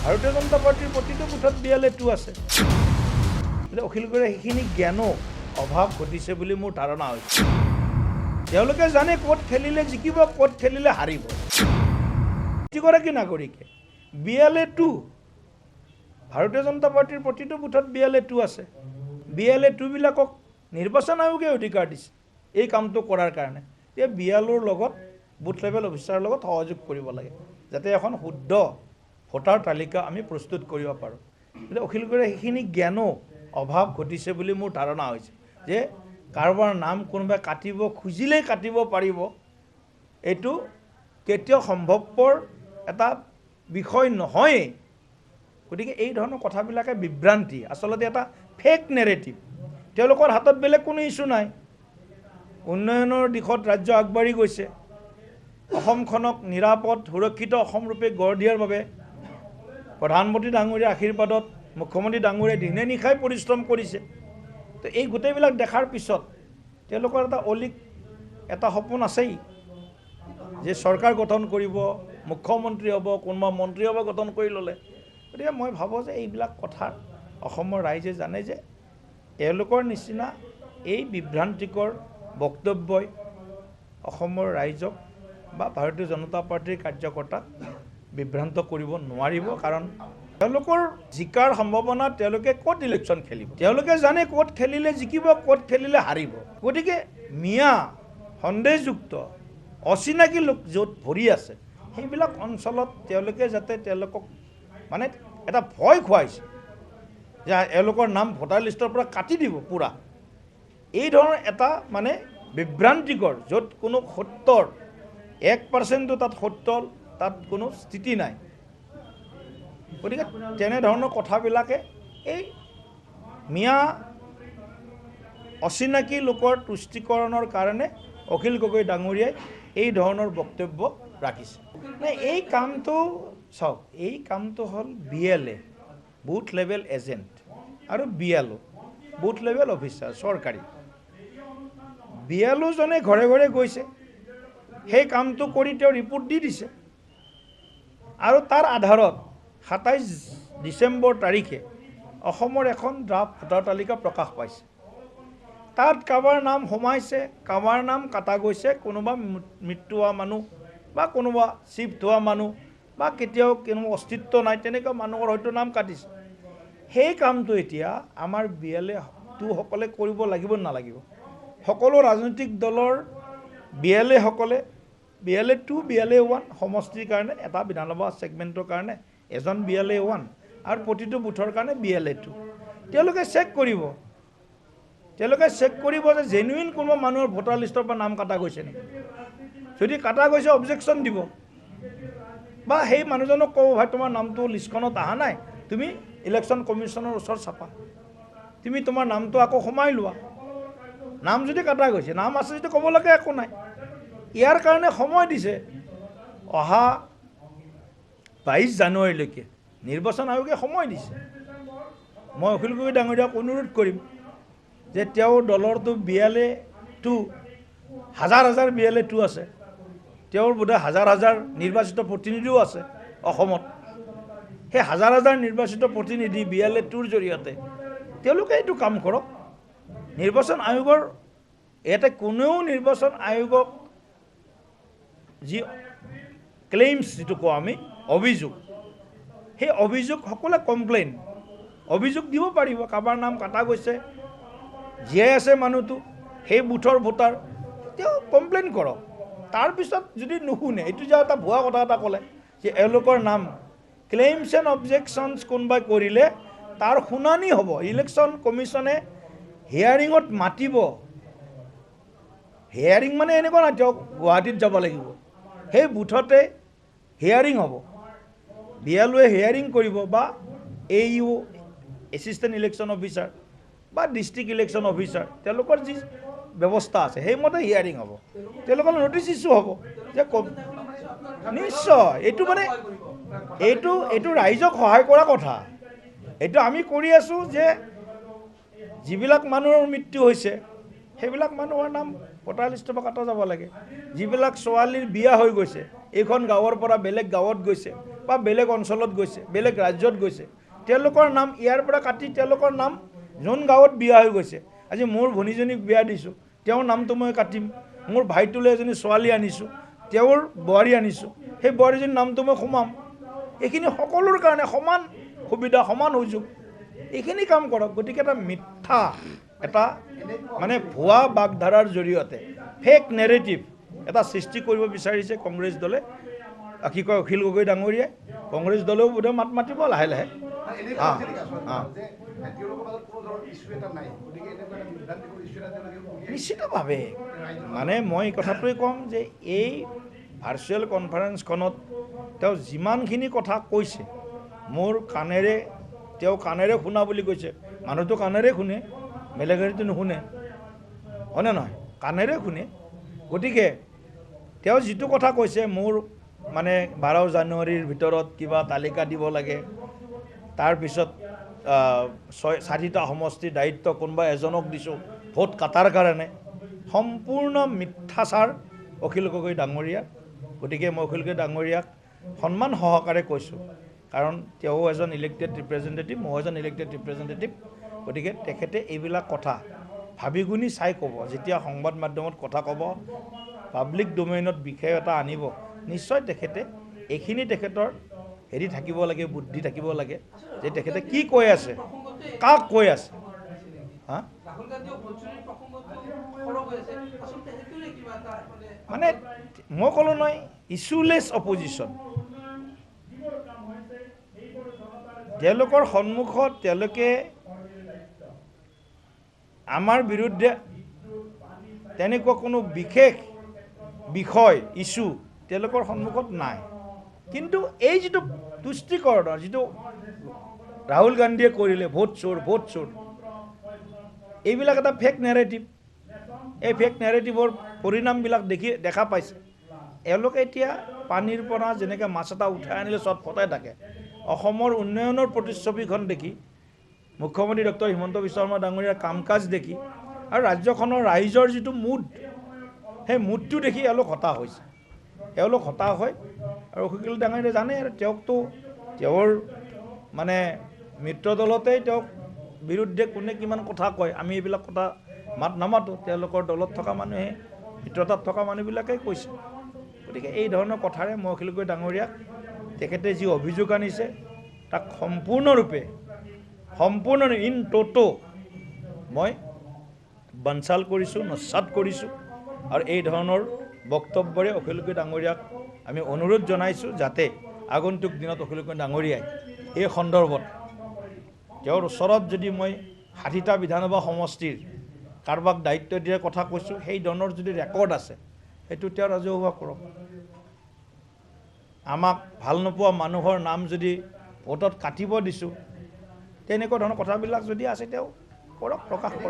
ভাৰতীয় জনতা পাৰ্টিৰ প্ৰতিটো বুথত BLA2 আছে। অখিল গগৈৰ সেইখিনি জ্ঞানো অভাৱ ঘটিছে বুলি মোৰ ধাৰণা হৈছে। তেওঁলোকে জানে ক'ত খেলিলে জিকিব, ক'ত খেলিলে হাৰিব। প্ৰতিগৰাকী নাগৰিকে BLA2, ভাৰতীয় জনতা পাৰ্টিৰ প্ৰতিটো বুথত BLA2 আছে। BLA2 বিলাকক নিৰ্বাচন আয়োগে অধিকাৰ দিছে এই কামটো কৰাৰ কাৰণে। এই BLOৰ লগত বুথ লেভেল অফিচাৰৰ লগত সহযোগ কৰিব লাগে, যাতে এখন শুদ্ধ ভোটাৰ তালিকা আমি প্ৰস্তুত কৰিব পাৰোঁ। অখিল গগৈৰ সেইখিনি জ্ঞানো অভাৱ ঘটিছে বুলি মোৰ ধাৰণা হৈছে যে কাৰোবাৰ নাম কোনোবাই কাটিব খুজিলেই কাটিব পাৰিব, এইটো কেতিয়াও সম্ভৱপৰ এটা বিষয় নহয়েই। গতিকে এই ধৰণৰ কথাবিলাকে বিভ্ৰান্তি, আচলতে এটা ফেক নেৰেটিভ। তেওঁলোকৰ হাতত বেলেগ কোনো ইছ্যু নাই। উন্নয়নৰ দিশত ৰাজ্য আগবাঢ়ি গৈছে। অসমখনক নিৰাপদ সুৰক্ষিত অসম ৰূপে গঢ় দিয়াৰ বাবে প্ৰধানমন্ত্ৰী ডাঙৰীয়াৰ আশীৰ্বাদত মুখ্যমন্ত্ৰী ডাঙৰীয়াই দিনে নিশাই পৰিশ্ৰম কৰিছে। তো এই গোটেইবিলাক দেখাৰ পিছত তেওঁলোকৰ এটা সপোন আছেই যে চৰকাৰ গঠন কৰিব, মুখ্যমন্ত্ৰী হ'ব, কোনোবা মন্ত্ৰী হ'ব গঠন কৰি ল'লে। গতিকে মই ভাবোঁ যে এইবিলাক কথা অসমৰ ৰাইজে জানে যে এওঁলোকৰ নিচিনা এই বিভ্ৰান্তিকৰ বক্তব্যই অসমৰ ৰাইজক বা ভাৰতীয় জনতা পাৰ্টিৰ কাৰ্যকৰ্তাক বিভ্ৰান্ত কৰিব নোৱাৰিব। কাৰণ তেওঁলোকৰ জিকাৰ সম্ভাৱনা, তেওঁলোকে ক'ত ইলেকশ্যন খেলিব, তেওঁলোকে জানে ক'ত খেলিলে জিকিব, ক'ত খেলিলে হাৰিব। গতিকে মিয়া সন্দেহযুক্ত অচিনাকি লোক য'ত ভৰি আছে সেইবিলাক অঞ্চলত তেওঁলোকে যাতে তেওঁলোকক মানে এটা ভয় খুৱাইছে যে এওঁলোকৰ নাম ভোটাৰ লিষ্টৰ পৰা কাটি দিব পূৰা, এই ধৰণৰ এটা মানে বিভ্ৰান্তিকৰ, য'ত কোনো সত্যৰ 1% তাত সত্য, তাত কোনো স্থিতি নাই। গতিকে তেনেধৰণৰ কথাবিলাকে এই মিয়া অচিনাকি লোকৰ তুষ্টিকৰণৰ কাৰণে অখিল গগৈ ডাঙৰীয়াই এই ধৰণৰ বক্তব্য ৰাখিছে। এই কামটো চাওক, এই কামটো হ'ল BLA বুথ লেভেল এজেণ্ট আৰু BLO বুথ লেভেল অফিচাৰ চৰকাৰী। BLO জনে ঘৰে ঘৰে গৈছে, সেই কামটো কৰি তেওঁ ৰিপৰ্ট দি দিছে আৰু তাৰ আধাৰত 27 ডিচেম্বৰ তাৰিখে অসমৰ এখন ড্ৰাফ্ট ভোটাৰ তালিকা প্ৰকাশ পাইছে। তাত কাৰোবাৰ নাম সোমাইছে, কাৰোবাৰ নাম কাটা গৈছে, কোনোবা মৃত্যু হোৱা মানুহ বা কোনোবা শ্বিফ্ট হোৱা মানুহ বা কেতিয়াও কোনো অস্তিত্ব নাই তেনেকুৱা মানুহৰ হয়তো নাম কাটিছে। সেই কামটো এতিয়া আমাৰ BLA2সকলে কৰিব লাগিব নালাগিব? সকলো ৰাজনৈতিক দলৰ BLAসকলে BLA2 BLA1 সমষ্টিৰ কাৰণে এটা বিধানসভা ছেগমেণ্টৰ কাৰণে এজন BLA1 আৰু প্ৰতিটো বুথৰ কাৰণে BLA2 তেওঁলোকে চেক কৰিব। তেওঁলোকে চেক কৰিব যে জেনুইন কোনোবা মানুহৰ ভোটাৰ লিষ্টৰ পৰা নাম কাটা গৈছে নেকি। যদি কাটা গৈছে অবজেকশ্যন দিব বা সেই মানুহজনক ক'ব, ভাই তোমাৰ নামটো লিষ্টখনত অহা নাই, তুমি ইলেকশ্যন কমিশ্যনৰ ওচৰত চাপা, তুমি তোমাৰ নামটো আকৌ সোমাই লোৱা। নাম যদি কাটা গৈছে, নাম আছে যদি ক'ব লাগে একো নাই। ইয়াৰ কাৰণে সময় দিছে অহা 22 জানুৱাৰীলৈকে নিৰ্বাচন আয়োগে সময় দিছে। মই অখিল গগৈ ডাঙৰীয়াক অনুৰোধ কৰিম যে তেওঁৰ দলৰটো BLA2 হাজাৰ হাজাৰ BLA2 আছে, তেওঁৰ বোধহয় হাজাৰ হাজাৰ নিৰ্বাচিত প্ৰতিনিধিও আছে অসমত। সেই হাজাৰ হাজাৰ নিৰ্বাচিত প্ৰতিনিধি BLA2ৰ জৰিয়তে তেওঁলোকে এইটো কাম কৰক। নিৰ্বাচন আয়োগৰ ইয়াতে কোনেও নিৰ্বাচন আয়োগক যি ক্লেইমছ যিটো কওঁ আমি অভিযোগ, সেই অভিযোগ সকলোৱে কমপ্লেইন অভিযোগ দিব পাৰিব। কাৰোবাৰ নাম কাটা গৈছে, জীয়াই আছে মানুহটো, সেই বুথৰ ভোটাৰ, তেওঁ কমপ্লেইন কৰক। তাৰপিছত যদি নুশুনে, এইটো যে এটা ভুৱা কথা এটা ক'লে যে এওঁলোকৰ নাম ক্লেইমছ এণ্ড অবজেকশ্যনছ কোনোবাই কৰিলে তাৰ শুনানি হ'ব। ইলেকশ্যন কমিশ্যনে হিয়াৰিঙত মাতিব। হিয়াৰিং মানে এনেকুৱা নাই তেওঁ গুৱাহাটীত যাব লাগিব, সেই বুথতে হিয়াৰিং হ'ব। BLOৱে হিয়াৰিং কৰিব বা AU এছিষ্টেণ্ট ইলেকশ্যন অফিচাৰ বা ডিষ্ট্ৰিক্ট ইলেকশ্যন অফিচাৰ, তেওঁলোকৰ যি ব্যৱস্থা আছে সেইমতে হিয়াৰিং হ'ব। তেওঁলোকৰ নটিচ ইছ্যু হ'ব যে নিশ্চয় এইটো মানে এইটো ৰাইজক সহায় কৰা কথা। এইটো আমি কৰি আছোঁ যে যিবিলাক মানুহৰ মৃত্যু হৈছে সেইবিলাক মানুহৰ নাম ভোটাৰ লিষ্টৰ পৰা কাটা যাব লাগে। যিবিলাক ছোৱালীৰ বিয়া হৈ গৈছে, এইখন গাঁৱৰ পৰা বেলেগ গাঁৱত গৈছে, বা বেলেগ অঞ্চলত গৈছে, বেলেগ ৰাজ্যত গৈছে, তেওঁলোকৰ নাম ইয়াৰ পৰা কাটি তেওঁলোকৰ নাম যোন গাঁৱত বিয়া হৈ গৈছে, আজি মোৰ ভনীজনীক বিয়া দিছোঁ, তেওঁৰ নামটো মই কাটিম, মোৰ ভাইটোলৈ এজনী ছোৱালী আনিছোঁ, তেওঁৰ বোৱাৰী আনিছোঁ, সেই বোৱাৰীজনীৰ নামটো মই সোমাম। এইখিনি সকলোৰ কাৰণে সমান সুবিধা, সমান সুযোগ, এইখিনি কাম কৰক। গতিকে এটা মিথ্যা, এটা মানে ভুৱা বাগধাৰাৰ জৰিয়তে ফেক নেৰেটিভ এটা সৃষ্টি কৰিব বিচাৰিছে কংগ্ৰেছ দলে। কি কয় অখিল গগৈ ডাঙৰীয়াই, কংগ্ৰেছ দলেও বোধহয় মাত মাতিব লাহে লাহে। নিশ্চিতভাৱে মানে মই এই কথাটোৱে ক'ম যে এই ভাৰ্চুৱেল কনফাৰেন্সখনত তেওঁ যিমানখিনি কথা কৈছে, মোৰ কাণেৰে, তেওঁ কাণেৰে শুনা বুলি কৈছে, মানুহটো কাণেৰে শুনে, বেলেগেতো নুশুনে, হয়নে নহয়, কাণেৰে শুনে। গতিকে তেওঁ যিটো কথা কৈছে, মোৰ মানে 12 জানুৱাৰীৰ ভিতৰত কিবা তালিকা দিব লাগে, তাৰপিছত 4টা সমষ্টিৰ দায়িত্ব কোনোবা এজনক দিছোঁ ভোট কাটাৰ কাৰণে, সম্পূৰ্ণ মিথ্যাচাৰ অখিল গগৈ ডাঙৰীয়া। গতিকে মই অখিল গগৈ ডাঙৰীয়াক সন্মান সহকাৰে কৈছোঁ, কাৰণ তেওঁ এজন ইলেক্টেড ৰিপ্ৰেজেণ্টেটিভ, ময়ো এজন ইলেক্টেড ৰিপ্ৰেজেণ্টেটিভ। গতিকে তেখেতে এইবিলাক কথা ভাবি গুণি চাই ক'ব, যেতিয়া সংবাদ মাধ্যমত কথা ক'ব, পাব্লিক ডোমেইনত বিষয় এটা আনিব, নিশ্চয় তেখেতে এইখিনি তেখেতৰ হেৰি থাকিব লাগে, বুদ্ধি থাকিব লাগে যে তেখেতে কি কৈ আছে, কাক কৈ আছে। হা, মানে মই ক'লোঁ নহয়, ইছ্যুলেছ অপজিশ্যন। তেওঁলোকৰ সন্মুখত তেওঁলোকে আমাৰ বিৰুদ্ধে তেনেকুৱা কোনো বিশেষ বিষয়, ইছ্যু তেওঁলোকৰ সন্মুখত নাই। কিন্তু এই যিটো তুষ্টিকৰণৰ, যিটো ৰাহুল গান্ধীয়ে কৰিলে, ভোট চোৰ, ভোট চোৰ, এইবিলাক এটা ফেক নেৰেটিভ। এই ফেক নেৰেটিভৰ পৰিণামবিলাক দেখা পাইছে। এওঁলোকে এতিয়া পানীৰ পৰা যেনেকৈ মাছ এটা উঠাই আনিলে চটফটাই থাকে, অসমৰ উন্নয়নৰ প্ৰতিচ্ছবিখন দেখি, মুখ্যমন্ত্ৰী ডক্টৰ হিমন্ত বিশ্ব শৰ্মা ডাঙৰীয়াৰ কাম কাজ দেখি, আৰু ৰাজ্যখনৰ ৰাইজৰ যিটো মুড, সেই মুডটো দেখি এওঁলোক হতাশ হৈছে। এওঁলোক হতাশ হয়, আৰু অখিল ডাঙৰীয়াই জানে, আৰু তেওঁকতো তেওঁৰ মানে মিত্ৰ দলতেই তেওঁক বিৰুদ্ধে কোনে কিমান কথা কয়, আমি এইবিলাক কথা মাত নামাতোঁ, তেওঁলোকৰ দলত থকা মানুহে, মিত্ৰতাত থকা মানুহবিলাকেই কৈছে। গতিকে এই ধৰণৰ কথাৰে মই অখিল গগৈ ডাঙৰীয়াক তেখেতে যি অভিযোগ আনিছে তাক সম্পূৰ্ণৰূপে ইন টোটো মই বানচাল কৰিছোঁ, নস্যাৎ কৰিছোঁ। আৰু এই ধৰণৰ বক্তব্যৰে অখিল গগৈ ডাঙৰীয়াক আমি অনুৰোধ জনাইছোঁ যাতে আগন্তুক দিনত অখিল গগৈ ডাঙৰীয়াই এই সন্দৰ্ভত তেওঁৰ ওচৰত যদি মই 60টা বিধানসভা সমষ্টিৰ কাৰোবাক দায়িত্ব দিয়াৰ কথা কৈছোঁ, সেই ধৰণৰ যদি ৰেকৰ্ড আছে সেইটো তেওঁ ৰাজহুৱা কৰক। আমাক ভাল নোপোৱা মানুহৰ নাম যদি ভোটত কাটিব দিছোঁ, তেনেকুৱা ধৰণৰ কথাবিলাক যদি আছে তেওঁ কৰক, প্ৰকাশ কৰক।